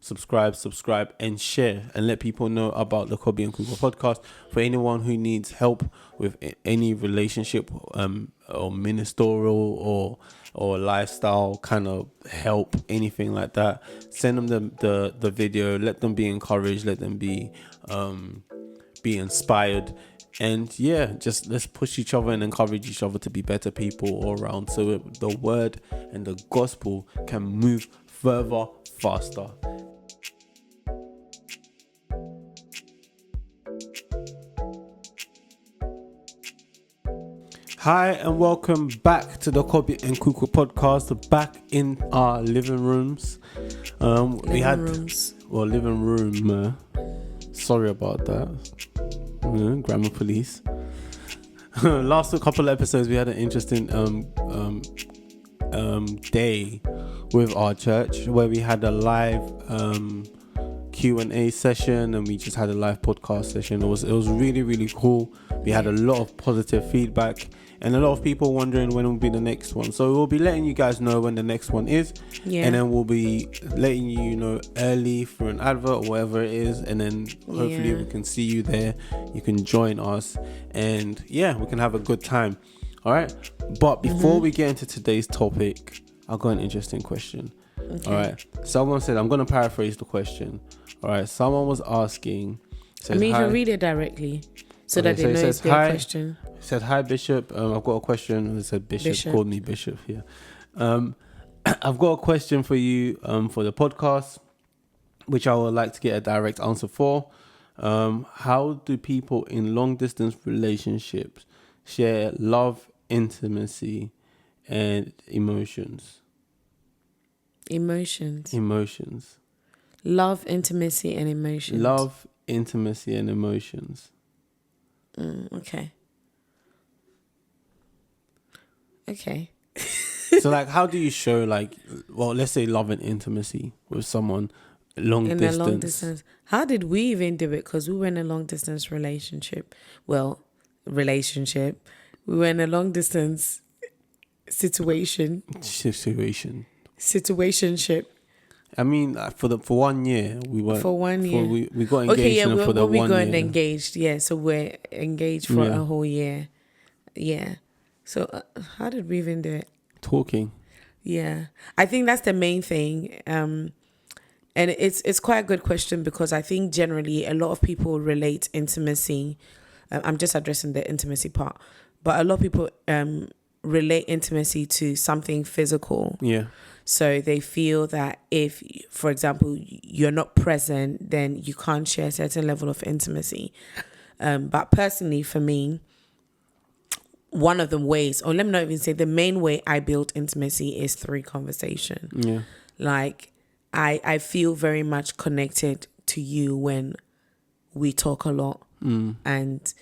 subscribe, and share, and let people know about the Kobe and Kuko podcast. For anyone who needs help with any relationship, or ministerial or lifestyle kind of help, anything like that, send them the video. Let them be encouraged. Let them be inspired. And yeah, just let's push each other and encourage each other to be better people all around, so the word and the gospel can move further, faster. Hi and welcome back to the Kobe and Kuko podcast. Back in our living rooms. Living room. Sorry about that. Grammar police. Last couple of episodes, we had an interesting day with our church where we had a live Q&A session, and we just had a live podcast session. It was really, really cool. We had a lot of positive feedback and a lot of people wondering when will be the next one. So we'll be letting you guys know when the next one is, and then we'll be letting you know early for an advert or whatever it is, and then hopefully we can see you there. You can join us, and we can have a good time. All right, but before we get into today's topic, I've got an interesting question. Okay. All right, someone said, I'm going to paraphrase the question. All right, someone was asking, you can read it directly so that they know it's their question. It said, hi Bishop, I've got a question. It said Bishop called me Bishop here. I've got a question for you for the podcast, which I would like to get a direct answer for. How do people in long distance relationships share love, intimacy, and emotions? Emotions. Love, intimacy, and emotions. Love, intimacy, and emotions. Okay. So, how do you show, let's say love and intimacy with someone long distance? How did we even do it? Because we were in a long distance relationship. We were in a long distance situationship. I mean, for 1 year we were. For 1 year, we got engaged. We got engaged. Yeah, so we're engaged for a whole year. Yeah. So how did we even do it? Talking. Yeah, I think that's the main thing. And it's quite a good question, because I think generally a lot of people relate intimacy. I'm just addressing the intimacy part, but a lot of people relate intimacy to something physical. Yeah. So they feel that if, for example, you're not present, then you can't share a certain level of intimacy. But personally, for me, one of the ways, or let me not even say the main way I build intimacy, is through conversation. Yeah. I feel very much connected to you when we talk a lot. And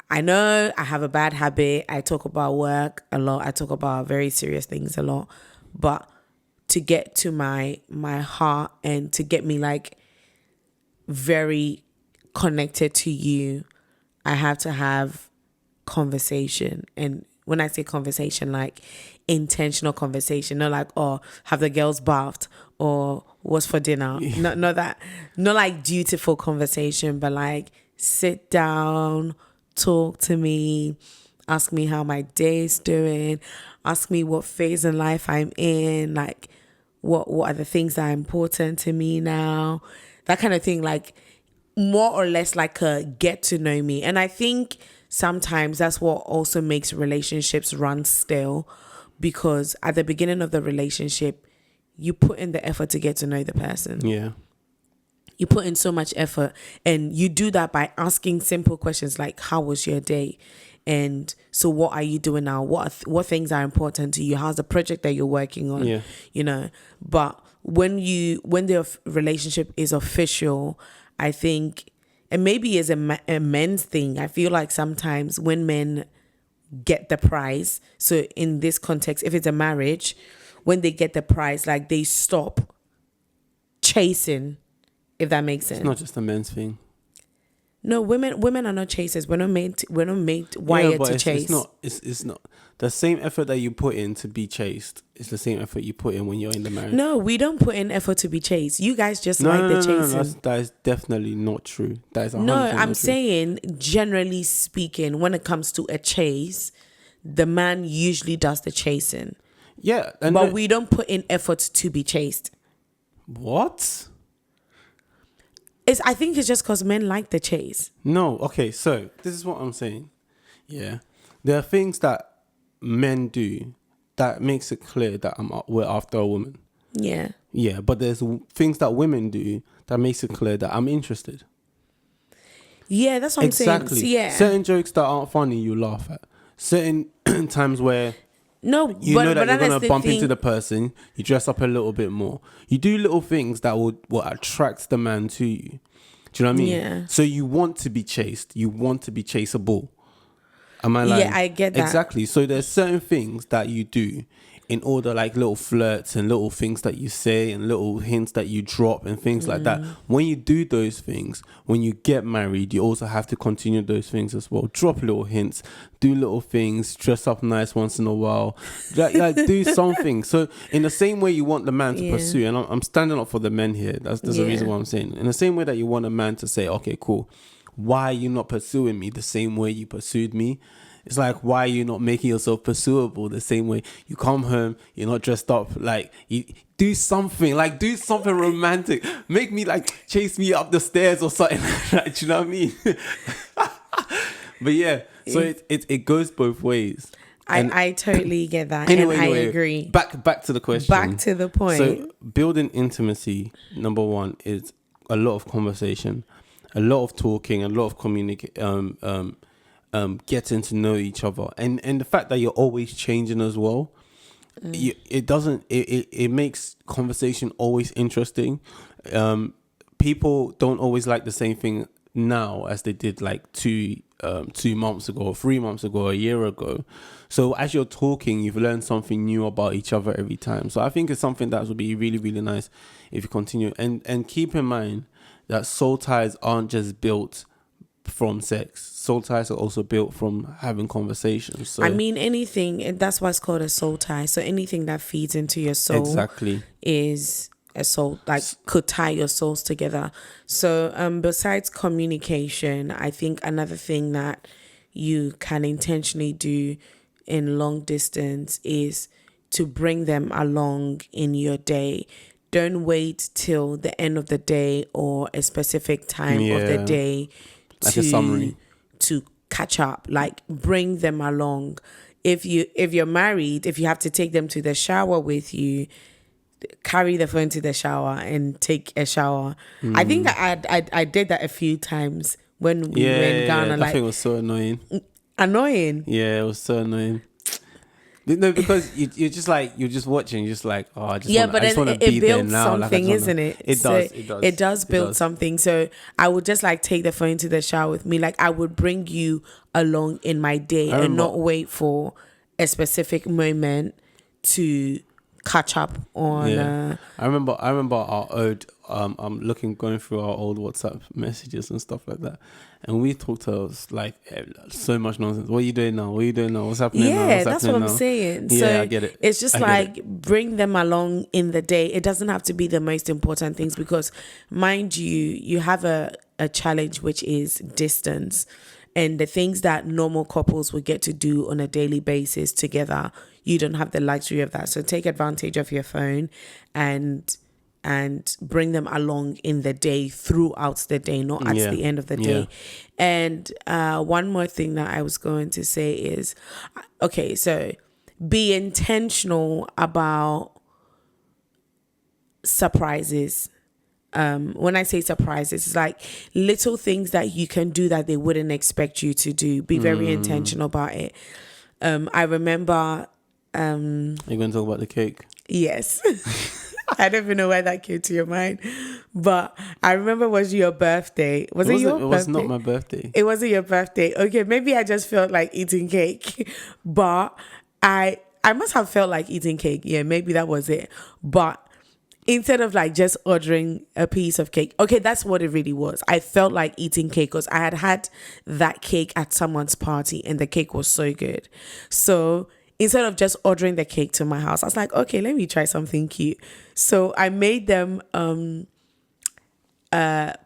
I know I have a bad habit. I talk about work a lot. I talk about very serious things a lot. But to get to my heart and to get me very connected to you, I have to have conversation. And when I say conversation, intentional conversation, not have the girls bathed or what's for dinner. Not that, not dutiful conversation, but sit down, talk to me, ask me how my day is doing, ask me what phase in life I'm in, what are the things that are important to me now, that kind of thing, more or less a get to know me. And I think sometimes that's what also makes relationships run stale, because at the beginning of the relationship, you put in the effort to get to know the person. Yeah. You put in so much effort, and you do that by asking simple questions like, how was your day? And so what are you doing now? What things are important to you? How's the project that you're working on? Yeah. But when the relationship is official, I think, and maybe it's a men's thing, I feel like sometimes when men get the prize, so in this context, if it's a marriage, when they get the prize, they stop chasing, if that makes sense. It's not just a men's thing. No, women are not chasers. We're not made wired to chase. It's not the same effort that you put in to be chased. It's the same effort you put in when you're in the marriage. No, we don't put in effort to be chased. You guys just like the chasing. No, that is definitely not true. That is 100% No, not I'm true. saying generally speaking, when it comes to a chase, the man usually does the chasing. Yeah, But we don't put in effort to be chased. What? I think it's just because men like the chase. No, okay, so this is what I'm saying. Yeah. There are things that men do that makes it clear that we're after a woman. Yeah. Yeah, but there's things that women do that makes it clear that I'm interested. Yeah, that's what I'm saying. Yeah. Certain jokes that aren't funny, you laugh at. Certain times where no, you know that you're going to bump into the person, you dress up a little bit more. You do little things that will attract the man to you. Do you know what I mean? Yeah. So you want to be chased. You want to be chaseable. Am I lying? Yeah, I get that. Exactly. So there's certain things that you do in order, like little flirts and little things that you say and little hints that you drop and things like that. When you do those things, when you get married, you also have to continue those things as well. Drop little hints, do little things, dress up nice once in a while, like do something. So in the same way you want the man to pursue, and I'm standing up for the men here. That's the reason why I'm saying. In the same way that you want a man to say, okay, cool, why are you not pursuing me the same way you pursued me? It's like, why are you not making yourself pursuable the same way? You come home, you're not dressed up, like, you do something romantic. Make me, like, chase me up the stairs or something like that. Do you know what I mean? But yeah, so it goes both ways. I totally get that. Anyway, I agree. Back to the question. Back to the point. So building intimacy, number one, is a lot of conversation, a lot of talking, a lot of getting to know each other, and the fact that you're always changing as well. It makes conversation always interesting. People don't always like the same thing now as they did like 2 months ago, or 3 months ago, a year ago. So as you're talking, you've learned something new about each other every time. So I think it's something that would be really, really nice if you continue. And keep in mind that soul ties aren't just built from sex. Soul ties are also built from having conversations. So I mean, anything, that's why it's called a soul tie. So anything that feeds into your soul exactly is a soul, like could tie your souls together. So besides communication, I think another thing that you can intentionally do in long distance is to bring them along in your day. Don't wait till the end of the day or a specific time of the day like a summary to catch up. Like, bring them along. If you're married, if you have to take them to the shower with you, carry the phone to the shower and take a shower. I think I did that a few times when we were in Ghana. That thing was so annoying. Annoying. Yeah, it was so annoying. No, because you're just watching, you're just like, oh, I just want to be there now. Something, isn't it? It does build something. So I would just like take the phone to the shower with me. Like, I would bring you along in my day and not wait for a specific moment to catch up on. Yeah. I remember our old. I'm going through our old WhatsApp messages and stuff like that, and we talked to us like so much nonsense. What are you doing now? What's happening now? Yeah, that's what I'm saying. Yeah, so I get it. It's just bring them along in the day. It doesn't have to be the most important things, because mind you have a challenge, which is distance, and the things that normal couples would get to do on a daily basis together, you don't have the luxury of that. So take advantage of your phone and bring them along in the day, throughout the day, not at the end of the day. And one more thing that I was going to say is, okay, so be intentional about surprises. When I say surprises, it's like little things that you can do that they wouldn't expect you to do. Be very intentional about it. I remember... Are you going to talk about the cake? Yes. I don't even know why that came to your mind, but I remember it was your birthday. It was not my birthday. It wasn't your birthday. Okay, maybe I just felt like eating cake, but I must have felt like eating cake. Yeah, maybe that was it. But instead of like just ordering a piece of cake. Okay, that's what it really was. I felt like eating cake because I had that cake at someone's party and the cake was so good. So instead of just ordering the cake to my house, I was like, okay, let me try something cute. So I made them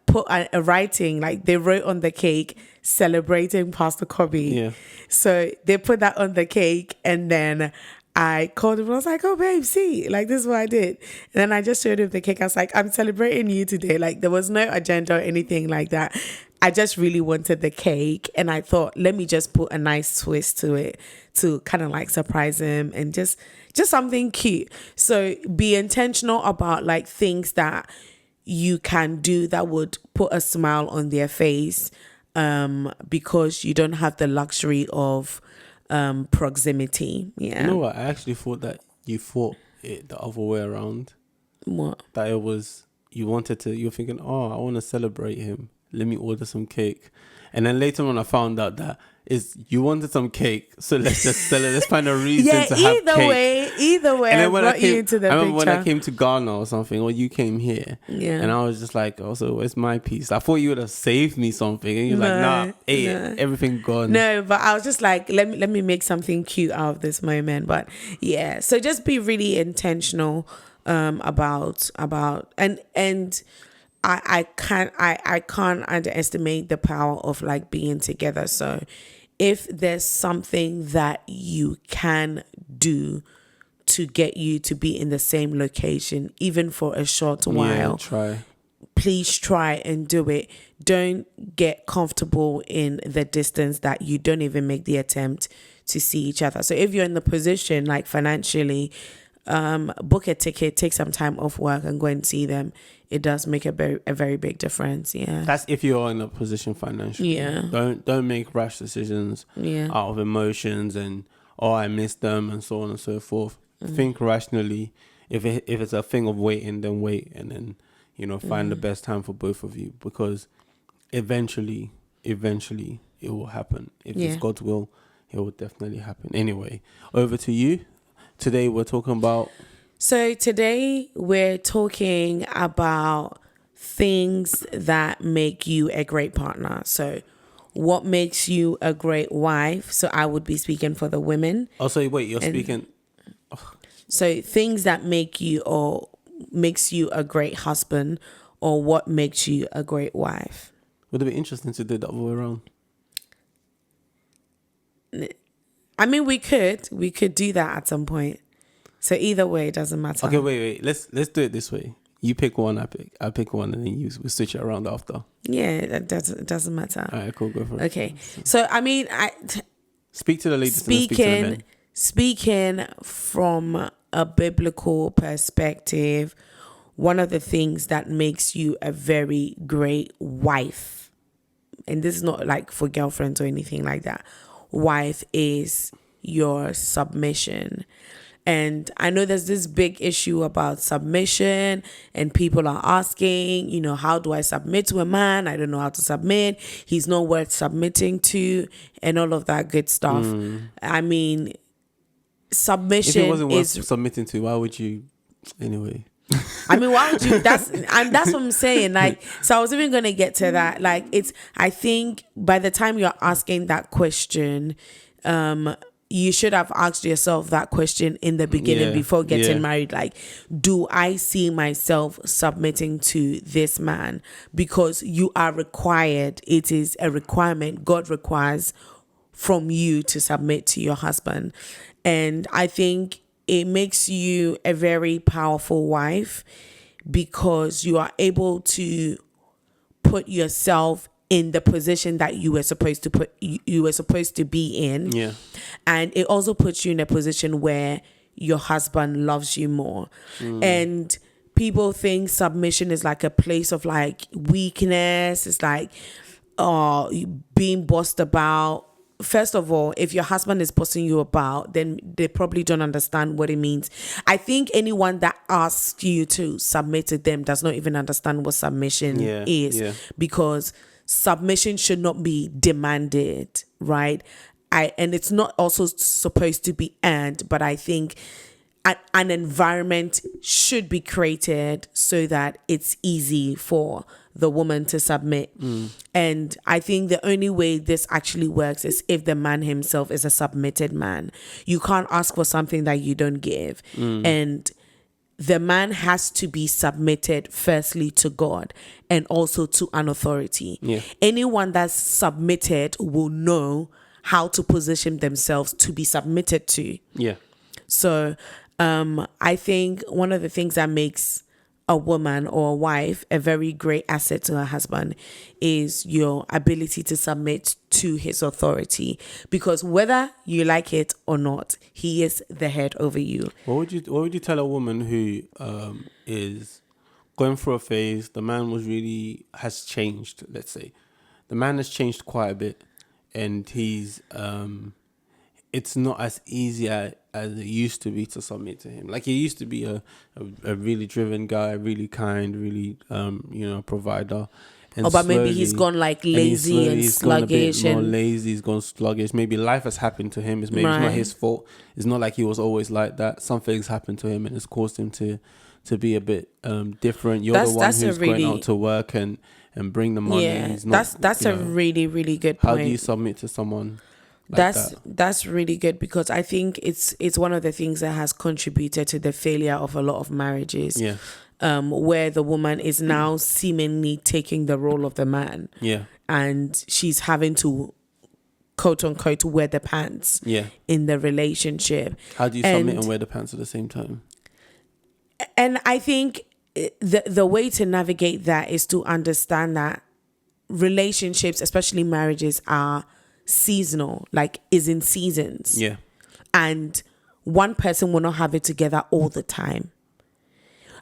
put a writing, like they wrote on the cake, celebrating Pastor Kobe. Yeah. So they put that on the cake, and then I called him and I was like, oh babe, see, like this is what I did. And then I just showed him the cake. I was like, I'm celebrating you today. Like there was no agenda or anything like that. I just really wanted the cake, and I thought, let me just put a nice twist to it to kind of like surprise him and just something cute. So be intentional about like things that you can do that would put a smile on their face, because you don't have the luxury of proximity. Yeah. You know what? I actually thought that you thought it the other way around. What? That it was, you were thinking, oh, I want to celebrate him. Let me order some cake. And then later on, I found out that you wanted some cake, so let's just sell it. Let's find a reason to have cake. Either way, And I then brought you into the I remember picture. when I came to Ghana or something, or you came here, Yeah. and I was just like, oh, so where's my piece? I thought you would have saved me something, and you're like, nah, everything gone. No, but I was just like, let me make something cute out of this moment. But yeah, so just be really intentional about and I can't underestimate the power of like being together. So if there's something that you can do to get you to be in the same location, even for a short while, please try and do it. Don't get comfortable in the distance that you don't even make the attempt to see each other. So if you're in the position, like financially, book a ticket, take some time off work and go and see them. It does make a very big difference. Yeah. That's if you're in a position financially. Yeah. Don't make rash decisions out of emotions and, oh, I miss them and so on and so forth. Think rationally. If it's a thing of waiting, then wait, and then, find the best time for both of you, because eventually it will happen. If it's God's will, it will definitely happen. Anyway, over to you. Today we're talking about... So today we're talking about things that make you a great partner. So what makes you a great wife? So I would be speaking for the women. Oh, so wait, you're speaking... So things that make you or makes you a great husband, or what makes you a great wife. Would it be interesting to do that all the way around? I mean, we could do that at some point. So either way, it doesn't matter. Okay, wait. Let's do it this way. You pick one, I pick one, and then we switch it around after. Yeah, it doesn't matter. All right, cool. Go for it. Okay, so I mean, speak to the ladies and speak to the men. Speaking from a biblical perspective, one of the things that makes you a very great wife, and this is not like for girlfriends or anything like that, wife, is your submission. And I know there's this big issue about submission, and people are asking, how do I submit to a man? I don't know how to submit. He's not worth submitting to, and all of that good stuff. I mean, submission if it wasn't worth submitting to, why would you anyway? I mean, why would you? That's what I'm saying. Like, so I was even going to get to that. Like, I think by the time you're asking that question, you should have asked yourself that question in the beginning before getting married. Like, do I see myself submitting to this man? Because you are required. It is a requirement. God requires from you to submit to your husband. And I think it makes you a very powerful wife, because you are able to put yourself in the position that you were supposed to be in. Yeah. And it also puts you in a position where your husband loves you more. And people think submission is like a place of like weakness. It's like being bossed about. First of all, if your husband is bossing you about, then they probably don't understand what it means. I think anyone that asks you to submit to them does not even understand what submission is, because submission should not be demanded, right? And it's not also supposed to be earned, but I think an environment should be created so that it's easy for the woman to submit. And I think the only way this actually works is if the man himself is a submitted man. You can't ask for something that you don't give. And the man has to be submitted firstly to God and also to an authority. Anyone that's submitted will know how to position themselves to be submitted to. So I think one of the things that makes a woman or a wife a very great asset to her husband is your ability to submit to his authority, because whether you like it or not, he is the head over you. What would you tell a woman who is going through a phase? The man has changed. Let's say the man has changed quite a bit, and he's it's not as easy as it used to be to submit to him. Like, he used to be a really driven guy, really kind, really provider. And but maybe he's gone like lazy and sluggish. He's gone a bit more lazy. He's gone sluggish. Maybe life has happened to him. It's not his fault. It's not like he was always like that. Something's happened to him and it's caused him to be a bit different. You're the one who's going out to work and bring the money. Yeah, he's not, that's a really, really good point. How do you submit to someone? That's really good, because I think it's one of the things that has contributed to the failure of a lot of marriages. Where the woman is now seemingly taking the role of the man. And she's having to, quote unquote, wear the pants. In the relationship. How do you submit and wear the pants at the same time? And I think the way to navigate that is to understand that relationships, especially marriages, are seasonal, is in seasons. And one person will not have it together all the time.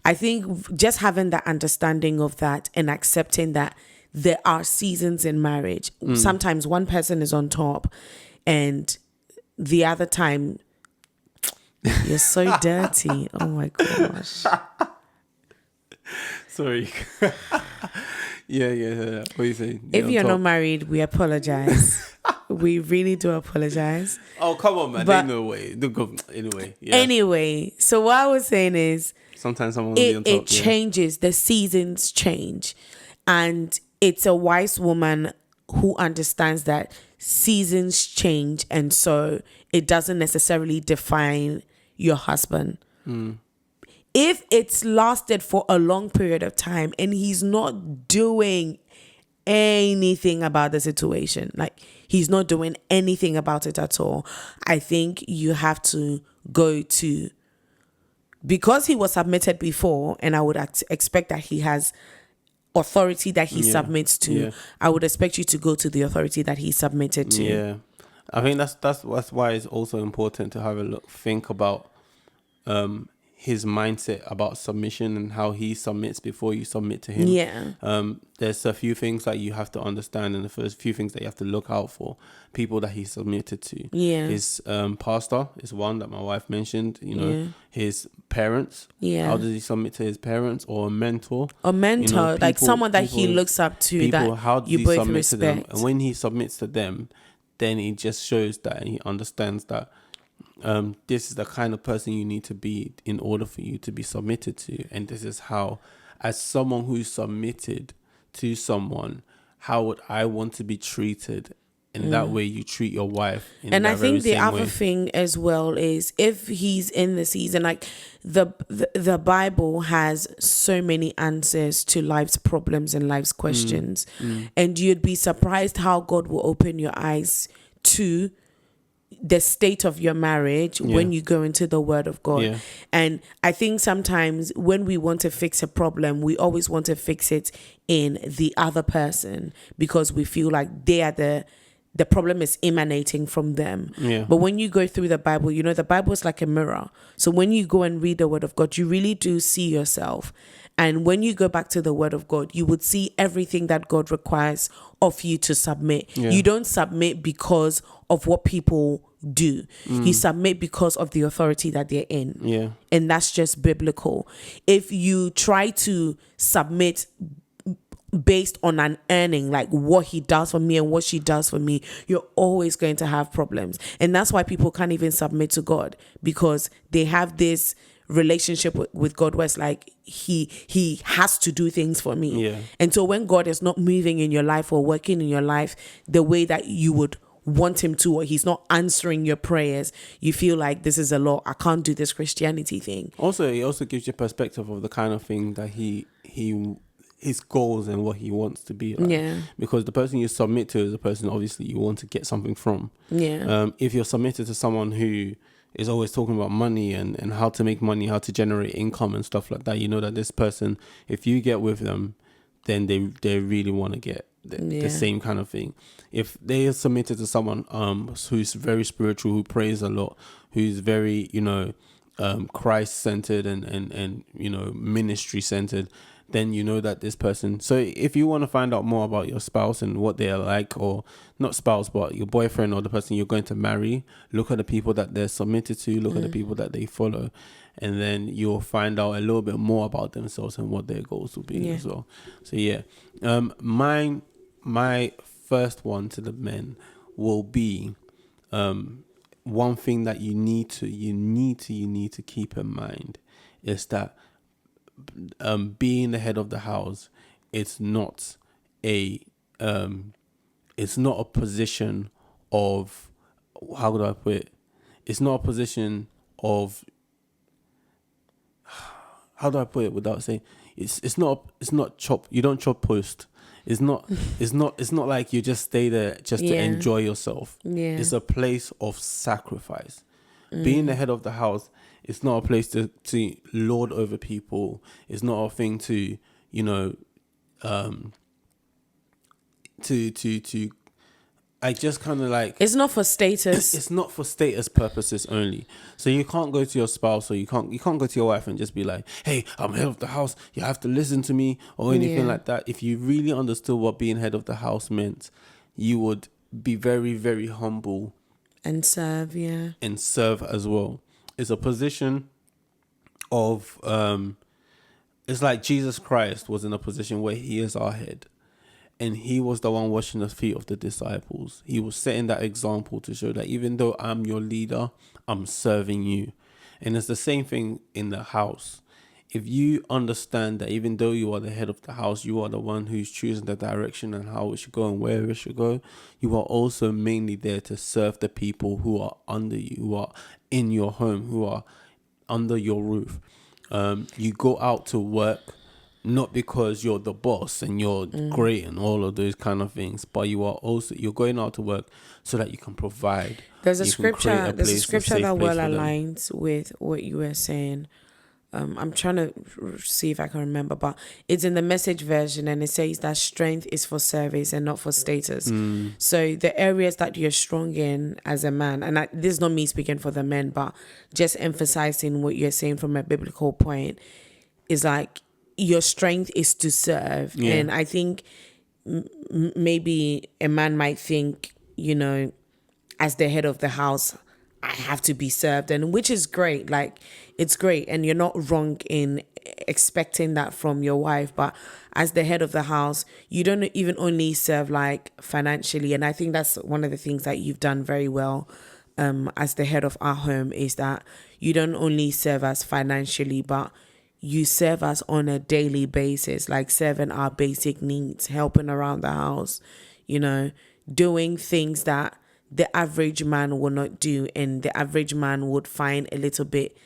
I think just having that understanding of that and accepting that there are seasons in marriage. Sometimes one person is on top and the other time you're so dirty. Oh my gosh. Sorry. Yeah. What are you saying? If you're not married, we apologize. We really do apologize. Oh, come on, man. Ain't no way. Anyway. Anyway, so what I was saying is, sometimes someone will be on top. It changes. The seasons change. And it's a wise woman who understands that seasons change. And so it doesn't necessarily define your husband. If it's lasted for a long period of time and he's not doing anything about the situation, he's not doing anything about it at all, I think you have to go to, because he was submitted before, and I would expect that he has authority that he submits to. I would expect you to go to the authority that he submitted to. I think that's why it's also important to have a think about his mindset about submission and how he submits before you submit to him. There's a few things that you have to understand, and the first few things that you have to look out for. People that he submitted to. His pastor is one that my wife mentioned. His parents. How does he submit to his parents, or a mentor? Someone that he looks up to. People, how does you he both submit respect. to them? And when he submits to them, then he just shows that he understands that this is the kind of person you need to be in order for you to be submitted to. And this is how, as someone who's submitted to someone, how would I want to be treated? And that way you treat your wife in and that I think the other way. thing as well is, if he's in the season, the Bible has so many answers to life's problems and life's questions. And you'd be surprised how God will open your eyes to the state of your marriage when you go into the Word of God. And I think sometimes when we want to fix a problem, we always want to fix it in the other person, because we feel like they are the problem is emanating from them. But when you go through the Bible, the Bible is like a mirror. So when you go and read the Word of God, you really do see yourself. And when you go back to the Word of God, you would see everything that God requires of you to submit. You don't submit because of what people do. You submit because of the authority that they're in. And that's just biblical. If you try to submit based on an earning, like what he does for me and what she does for me, you're always going to have problems. And that's why people can't even submit to God, because they have this relationship with God where it's like he has to do things for me. Yeah. And so when God is not moving in your life or working in your life the way that you would want him to, or he's not answering your prayers, you feel like this is a lot, I can't do this Christianity thing. Also, it also gives you perspective of the kind of thing that his goals and what he wants to be like. Yeah. Because the person you submit to is a person obviously you want to get something from. Yeah. If you're submitted to someone who is always talking about money and how to make money, how to generate income and stuff like that, you know that this person, if you get with them, then they really want to get the same kind of thing. If they are submitted to someone who's very spiritual, who prays a lot, who's very, Christ centered and ministry centered, then you know that this person. So if you want to find out more about your spouse and what they are like, or not spouse, but your boyfriend or the person you're going to marry, look at the people that they're submitted to, look at the people that they follow, and then you'll find out a little bit more about themselves and what their goals will be as well. So my first one to the men will be one thing that you need to keep in mind is that being the head of the house, it's not a position of, how do I put it? It's not a position of, how do I put it without saying, it's not chop, you don't chop post. It's not like you just stay there just to enjoy yourself. Yeah. It's a place of sacrifice. Being the head of the house, it's not a place to lord over people. It's not a thing to, I just kind of like... It's not for status. It's not for status purposes only. So you can't go to your spouse, or you can't go to your wife and just be like, hey, I'm head of the house, you have to listen to me, or anything like that. If you really understood what being head of the house meant, you would be very, very humble. And serve, And serve as well. It's a position of... it's like Jesus Christ was in a position where he is our head. And he was the one washing the feet of the disciples. He was setting that example to show that even though I'm your leader, I'm serving you. And it's the same thing in the house. If you understand that even though you are the head of the house, you are the one who's choosing the direction and how it should go and where it should go, you are also mainly there to serve the people who are under you, who are in your home, who are under your roof. You go out to work not because you're the boss and you're great and all of those kind of things, but you're going out to work so that you can provide. There's a scripture that well aligns with what you were saying. I'm trying to see if I can remember, but it's in the Message version, and it says that strength is for service and not for status. So the areas that you're strong in as a man, and this is not me speaking for the men, but just emphasizing what you're saying from a biblical point, is like your strength is to serve. And I think maybe a man might think, as the head of the house, I have to be served, and which is great. Like, it's great, and you're not wrong in expecting that from your wife. But as the head of the house, you don't even only serve like financially, and I think that's one of the things that you've done very well as the head of our home, is that you don't only serve us financially, but you serve us on a daily basis, like serving our basic needs, helping around the house, doing things that the average man will not do, and the average man would find a little bit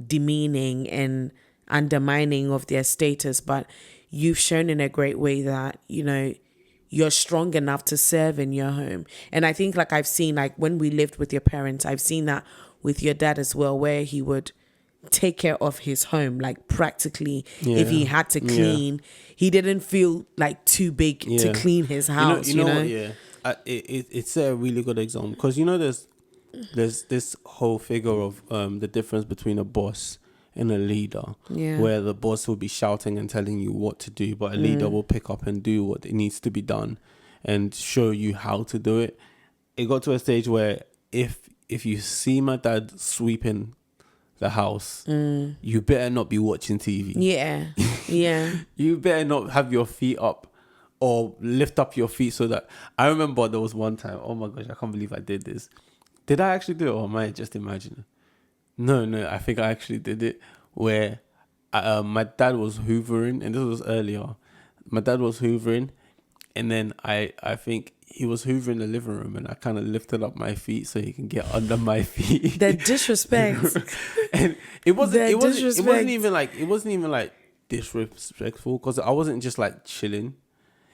demeaning and undermining of their status. But you've shown in a great way that, you're strong enough to serve in your home. And I think, like, I've seen, like, when we lived with your parents, I've seen that with your dad as well, where he would take care of his home, like, practically. If he had to clean, he didn't feel like too big to clean his house. It's a really good example, because there's this whole figure of the difference between a boss and a leader, where the boss will be shouting and telling you what to do, but a leader will pick up and do what it needs to be done and show you how to do it. It got to a stage where if you see my dad sweeping the house, you better not be watching TV. You better not have your feet up or lift up your feet so that I remember there was one time, oh my gosh, I can't believe I did this. Did I actually do it, or am I just imagining? No, I think I actually did it where my dad was hoovering, and this was earlier. My dad was hoovering, and then I think he was hoovering the living room, and I kind of lifted up my feet so he can get under my feet. The disrespect. And it wasn't even like disrespectful, because I wasn't just like chilling.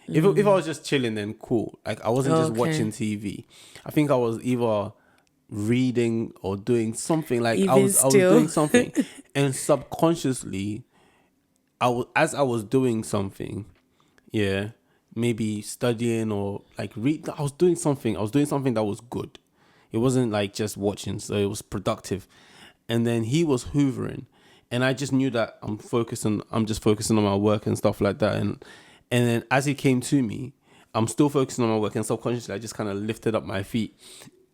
If I was just chilling, then cool. Like I wasn't just watching TV. I think I was either reading or doing something. Like I was doing something, and subconsciously, as I was doing something, yeah, maybe studying or like read. I was doing something that was good. It wasn't like just watching, so it was productive. And then he was hoovering, and I just knew that I'm just focusing on my work and stuff like that. And then as he came to me, I'm still focusing on my work, and subconsciously I just kind of lifted up my feet.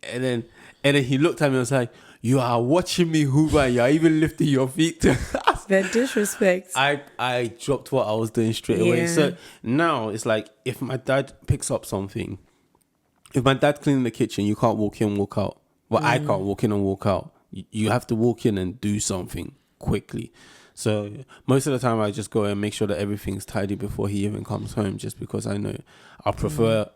And then he looked at me and was like, "You are watching me hoover, you're even lifting your feet." The disrespect. I dropped what I was doing straight away. So now it's like, if my dad picks up something, if my dad cleaning the kitchen, you can't walk in, walk out. Well, I can't walk in and walk out. You have to walk in and do something quickly. So most of the time I just go and make sure that everything's tidy before he even comes home, just because I know I'd prefer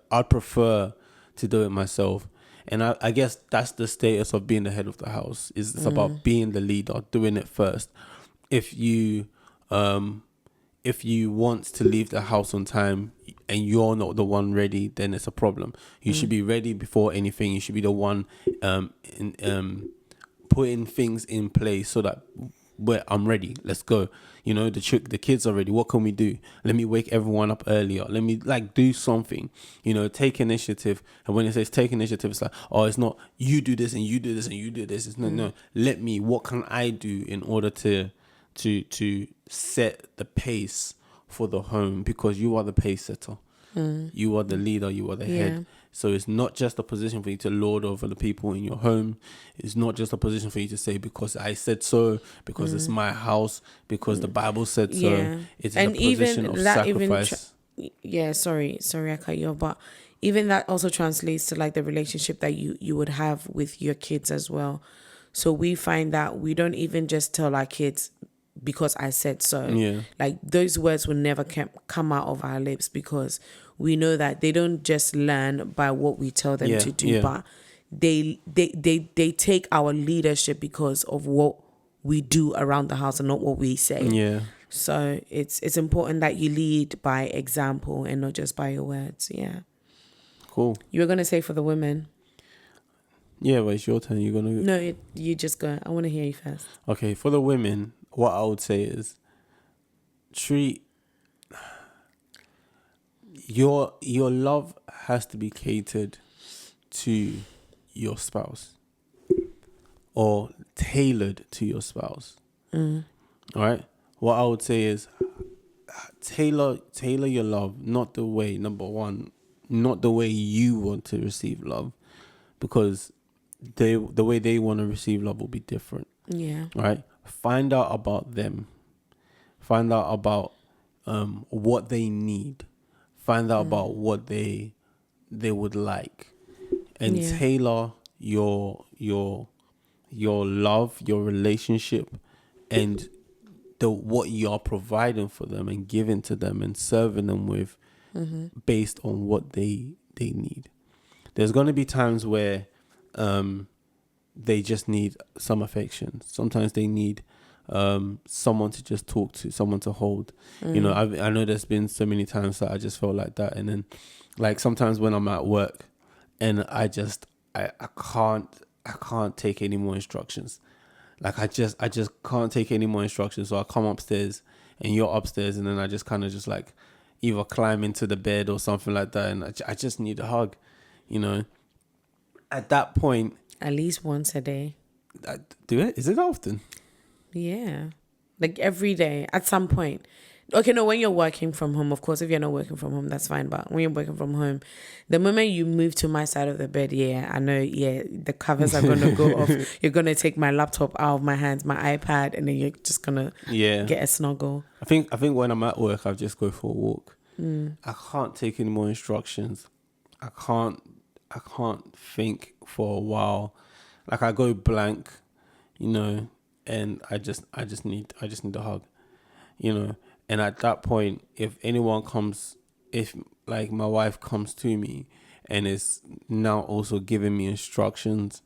to do it myself. And I guess that's the status of being the head of the house. It's about being the leader, doing it first. If you want to leave the house on time and you're not the one ready, then it's a problem. You should be ready before anything. You should be the one putting things in place so that I'm ready. Let's go. You know, the kids are ready. What can we do? Let me wake everyone up earlier. Let me do something. You know, take initiative. And when it says take initiative, it's like, oh, it's not you do this and you do this and you do this. It's no. What can I do in order to set the pace for the home? Because you are the pace setter. You are the leader. You are the head. So it's not just a position for you to lord over the people in your home. It's not just a position for you to say, because I said so, because it's my house, because the Bible said so. It's a position of sacrifice. Sorry, I cut you off. But even that also translates to like the relationship that you would have with your kids as well. So we find that we don't even just tell our kids, because I said so. Yeah. Like those words will never come out of our lips, because we know that they don't just learn by what we tell them to do, but they take our leadership because of what we do around the house and not what we say. Yeah. So it's important that you lead by example and not just by your words. Yeah. Cool. You were gonna say for the women. Yeah, but it's your turn. You're gonna. No, you just go. I want to hear you first. Okay, for the women, what I would say is treat your love has to be catered to your spouse or tailored to your spouse. All right. What I would say is tailor your love, not the way you want to receive love, because the way they want to receive love will be different. Yeah. Right. Find out about them. Find out about what they need. Find out about what they would like, and tailor your love, your relationship, and what you are providing for them and giving to them and serving them with, based on what they need. There's going to be times where they just need some affection. Sometimes they need someone to just talk to, someone to hold. You know, I know there's been so many times that I just felt like that. And then like sometimes when I'm at work and I can't take any more instructions. Like I just can't take any more instructions. So I come upstairs and you're upstairs, and then I just kind of just like either climb into the bed or something like that. And I just need a hug, you know. At that point, at least once a day. Do it? Is it often? Yeah. Like every day at some point. Okay, no, when you're working from home, of course, if you're not working from home, that's fine. But when you're working from home, the moment you move to my side of the bed, I know, the covers are going to go off. You're going to take my laptop out of my hands, my iPad, and then you're just going to get a snuggle. I think when I'm at work, I'll just go for a walk. I can't take any more instructions. I can't think for a while. Like I go blank, you know, and I just need a hug, you know. And at that point, if like my wife comes to me and is now also giving me instructions,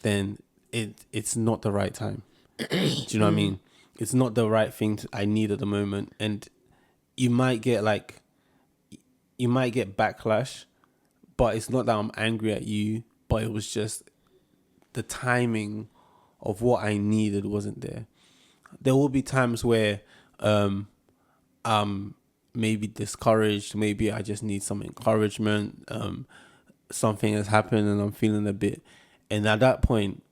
then it's not the right time. Do you know what I mean? It's not the right thing I need at the moment, and you might get backlash, but it's not that I'm angry at you, but it was just the timing of what I needed wasn't there. There will be times where I'm maybe discouraged, maybe I just need some encouragement, something has happened and I'm feeling a bit, and at that point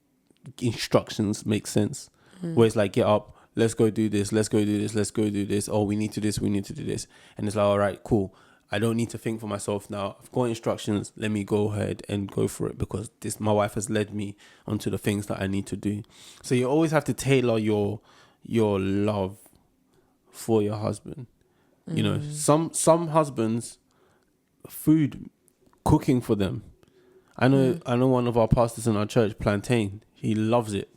instructions make sense. Where it's like, get up, let's go do this, let's go do this, let's go do this, oh we need to do this, and it's like, all right, cool, I don't need to think for myself now. I've got instructions, let me go ahead and go for it, because my wife has led me onto the things that I need to do. So you always have to tailor your love for your husband. You know, some husbands, food, cooking for them. I know one of our pastors in our church, Plantain, he loves it.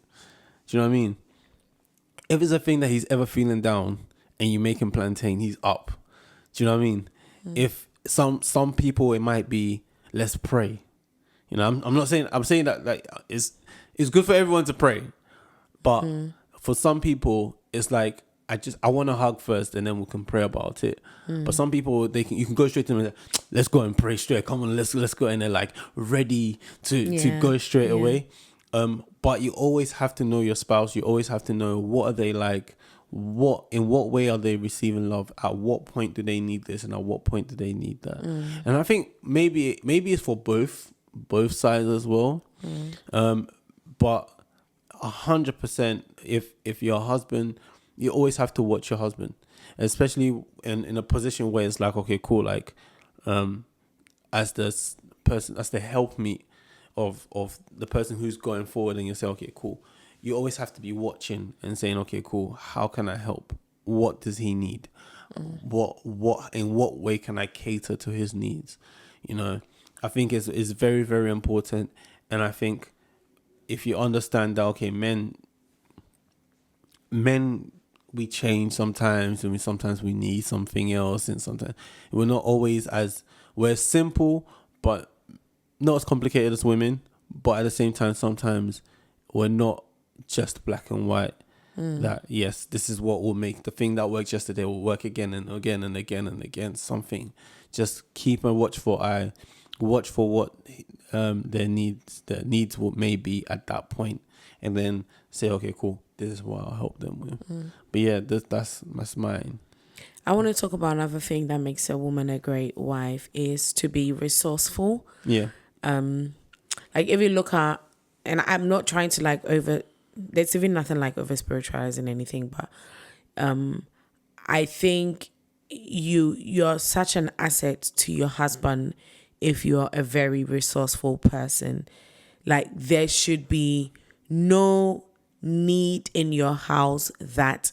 Do you know what I mean? If it's a thing that he's ever feeling down and you make him plantain, he's up. Do you know what I mean? If some people, it might be, let's pray. You know, I'm saying that like it's good for everyone to pray, but for some people it's like, I want to hug first and then we can pray about it. But some people, you can go straight to them and say, let's go and pray straight. Come on, let's go, and they're like ready to go straight away. But you always have to know your spouse. You always have to know, what are they like? In what way are they receiving love? At what point do they need this, and at what point do they need that? And I think maybe it's for both sides as well. But 100%, if your husband, you always have to watch your husband, especially in a position where it's like, okay, cool, like as the helpmeet of the person who's going forward, and you say, okay, cool. You always have to be watching and saying, okay, cool, how can I help? What does he need? In what way can I cater to his needs? You know, I think it's very, very important. And I think if you understand that, okay, men, we change sometimes, and sometimes we need something else, and sometimes we're not always we're simple, but not as complicated as women. But at the same time, sometimes we're not just black and white. That yes, this is what will make the thing that worked yesterday will work again and again and again and again. Something, just keep a watchful eye, watch for what their needs may be at that point, and then say, okay, cool, this is what I'll help them with. But yeah, that's mine. I want to talk about another thing that makes a woman a great wife is to be resourceful. Yeah. Like if you look at, and I'm not trying to there's even nothing like over spiritualizing anything, but I think you're such an asset to your husband if you're a very resourceful person. Like there should be no need in your house that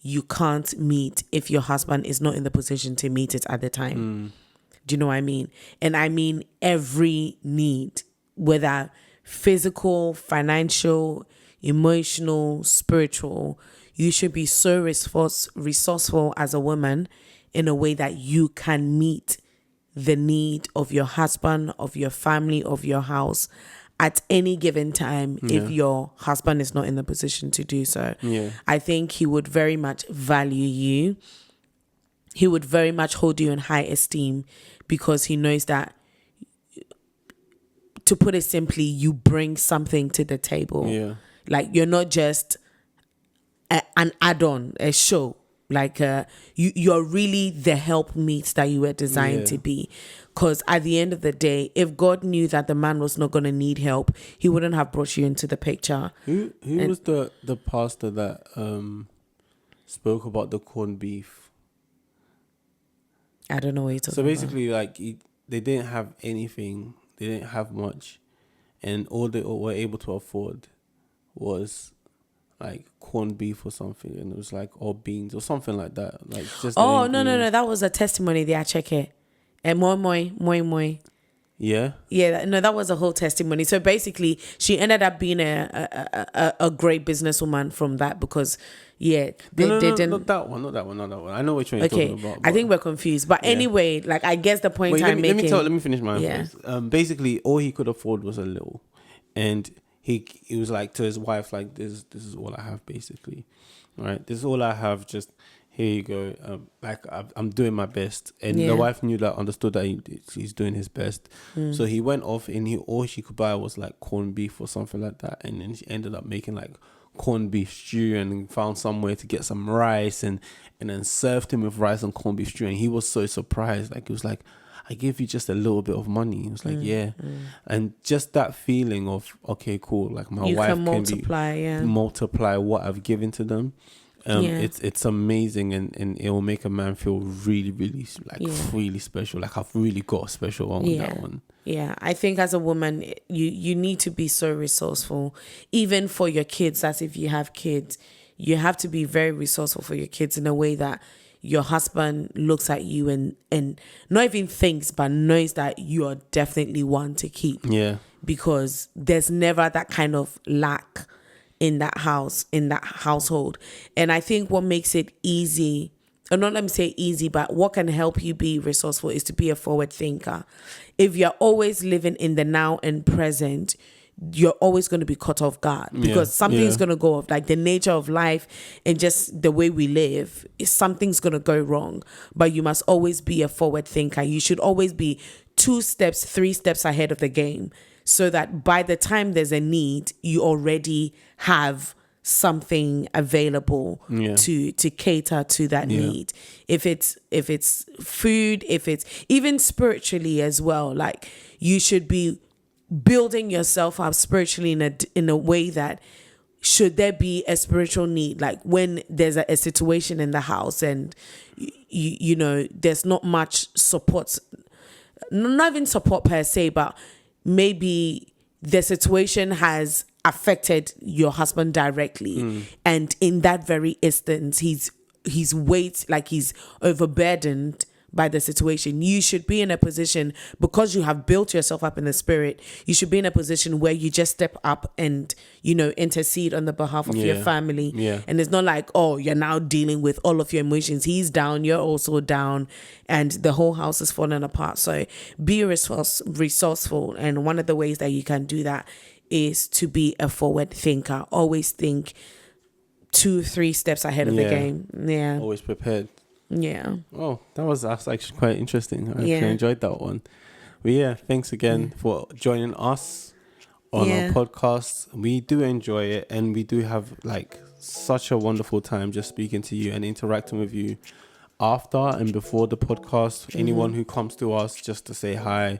you can't meet if your husband is not in the position to meet it at the time. Do you know what I mean? And I mean every need, whether physical, financial, emotional, spiritual. You should be so resourceful as a woman in a way that you can meet the need of your husband, of your family, of your house at any given time if your husband is not in the position to do so. Yeah. I think he would very much value you. He would very much hold you in high esteem because he knows that, to put it simply, you bring something to the table. Yeah. Like you're not just an add-on, a show. Like you're really the helpmeet that you were designed to be. Because at the end of the day, if God knew that the man was not going to need help, he wouldn't have brought you into the picture. Who was the pastor that spoke about the corned beef? I don't know what you're talking about. So basically, like they didn't have anything, they didn't have much, and all they were able to afford was like corned beef or something, and it was like or beans or something like that. Like just Oh no, that was a testimony there. Check it. And moi. Yeah. Yeah, no, that was a whole testimony. So basically, she ended up being a great businesswoman from that because, they didn't. Not that one. I know which one you're talking about. I think we're confused. But anyway, like I guess the point I'm making. Let me finish mine first. Basically, all he could afford was a little, and he was like to his wife, like this is all I have, basically, right? This is all I have. Just here you go. Like I'm doing my best, and the wife understood that he's doing his best. So he went off, and all she could buy was like corned beef or something like that, and then she ended up making like corned beef stew, and found somewhere to get some rice, and then served him with rice and corned beef stew, and he was so surprised. Like he was like, I give you just a little bit of money. He was like, and just that feeling of okay, cool. Like my wife can multiply what I've given to them. It's amazing, and it will make a man feel really, really really special. Like I've really got a special one with that one. Yeah, I think as a woman, you need to be so resourceful, even for your kids. As if you have kids, you have to be very resourceful for your kids in a way that your husband looks at you and not even thinks, but knows that you are definitely one to keep. Yeah, because there's never that kind of lack in that house, in that household. And I think what makes it easy, or not let me say easy, but what can help you be resourceful is to be a forward thinker. If you're always living in the now and present, you're always going to be caught off guard because something's going to go off. Like the nature of life and just the way we live, something's going to go wrong. But you must always be a forward thinker. You should always be 2 steps, 3 steps ahead of the game, so that by the time there's a need, you already have something available to cater to that need. If it's food, if it's even spiritually as well, like you should be building yourself up spiritually in a way that should there be a spiritual need, like when there's a situation in the house and you know there's not much support, not even support per se, but maybe the situation has affected your husband directly, and in that very instance he's overburdened by the situation. You should be in a position, because you have built yourself up in the spirit, you should be in a position where you just step up and, you know, intercede on the behalf of your family. And it's not like, oh, you're now dealing with all of your emotions. He's down, you're also down, and the whole house is falling apart. So be resourceful. And one of the ways that you can do that is to be a forward thinker. Always think 2-3 steps ahead of the game. Always prepared. Yeah. Oh, that's actually quite interesting. I actually enjoyed that one. But thanks again for joining us on our podcast. We do enjoy it, and we do have like such a wonderful time just speaking to you and interacting with you after and before the podcast. Anyone who comes to us just to say hi,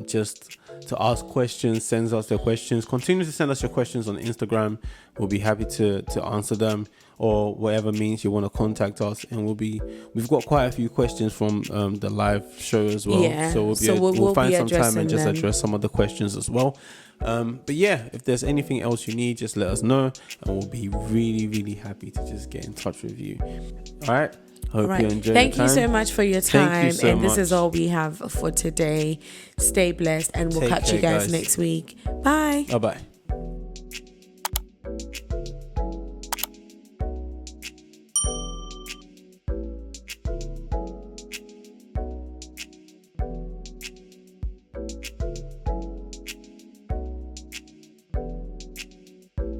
just to ask questions, sends us their questions. Continue to send us your questions on Instagram. We'll be happy to answer them, or whatever means you want to contact us. And we've got quite a few questions from the live show as well. So we'll find some time and just address some of the questions as well. But if there's anything else you need, just let us know, and we'll be really, really happy to just get in touch with you. All right. Hope you enjoy. Thank you so much for your time. This is all we have for today. Stay blessed, and we'll catch you guys next week. Bye. Bye-bye.